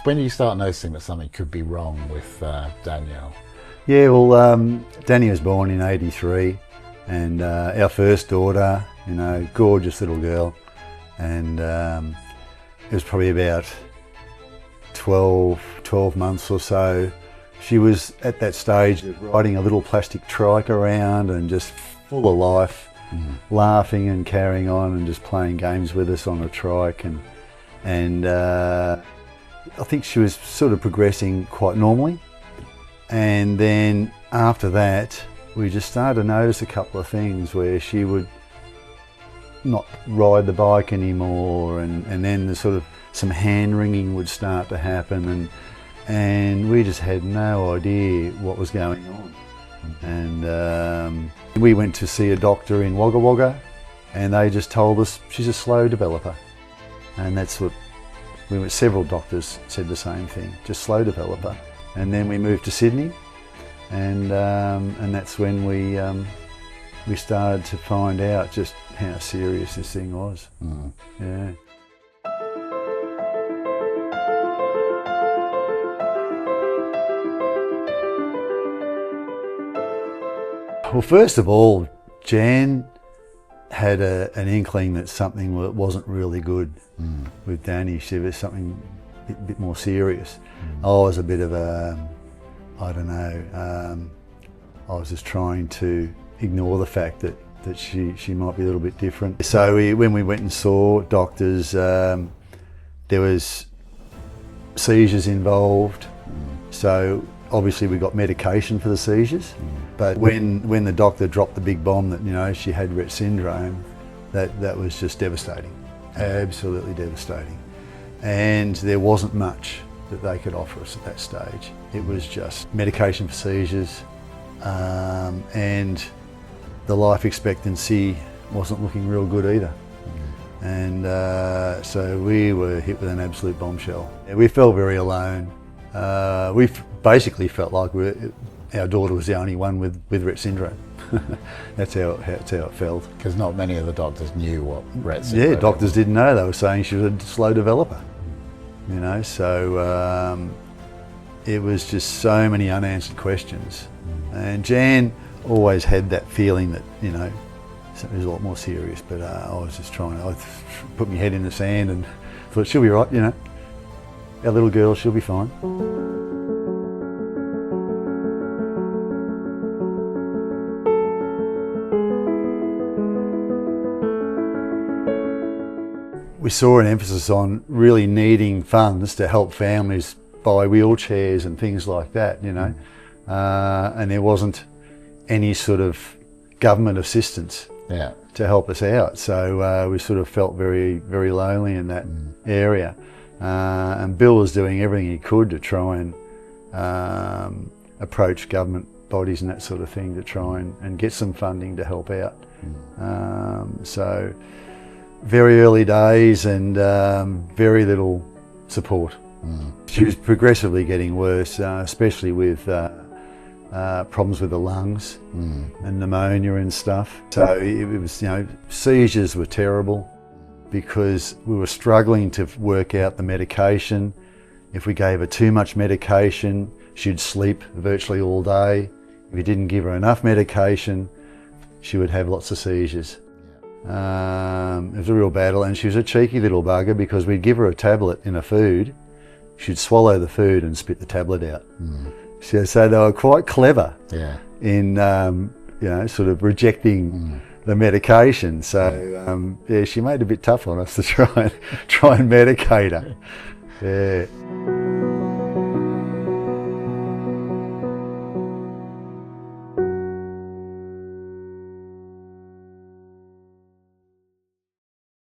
When you start noticing that something could be wrong with Danielle? Yeah, well, Danny was born in '83, and our first daughter, you know, gorgeous little girl, and it was probably about 12 months or so. She was at that stage of riding a little plastic trike around and just full of life, laughing and carrying on and just playing games with us on a trike, and I think she was sort of progressing quite normally. And then after that, we just started to notice a couple of things where she would not ride the bike anymore, and then the sort of some hand wringing would start to happen, and we just had no idea what was going on. And we went to see a doctor in Wagga Wagga, and they just told us she's a slow developer. And that's what we went. Several doctors said the same thing, just slow developer. And then we moved to Sydney, and that's when we started to find out just how serious this thing was. Yeah. Well, first of all, Jan had an inkling that something wasn't really good with Danny. She was something a bit more serious. I was a bit of a, I don't know, I was just trying to ignore the fact that she might be a little bit different. So when we went and saw doctors, there was seizures involved. So obviously we got medication for the seizures. But when the doctor dropped the big bomb that, you know, she had Rett Syndrome, that was just devastating, absolutely devastating. And there wasn't much that they could offer us at that stage. It was just medication for seizures, and the life expectancy wasn't looking real good either. And so we were hit with an absolute bombshell. We felt very alone. We basically felt like our daughter was the only one with Rett Syndrome. That's how it felt. Because not many of the doctors knew what Rett Syndrome was. Yeah, doctors didn't know. They were saying she was a slow developer. You know, so it was just so many unanswered questions. And Jan always had that feeling that, you know, something was a lot more serious, but I was just I put my head in the sand and thought, she'll be right, you know. Our little girl, she'll be fine. We saw an emphasis on really needing funds to help families buy wheelchairs and things like that, you know, and there wasn't any sort of government assistance to help us out. So we sort of felt very, very lonely in that area. And Bill was doing everything he could to try and approach government bodies and that sort of thing to try and get some funding to help out. So very early days and very little support. She was progressively getting worse, especially with problems with the lungs and pneumonia and stuff. So it was, you know, seizures were terrible because we were struggling to work out the medication. If we gave her too much medication, she'd sleep virtually all day. If we didn't give her enough medication, she would have lots of seizures. It was a real battle, and she was a cheeky little bugger because we'd give her a tablet in a food, she'd swallow the food and spit the tablet out. So they were quite clever in you know, sort of rejecting the medication. So yeah, she made it a bit tough on us to try and medicate her. Yeah.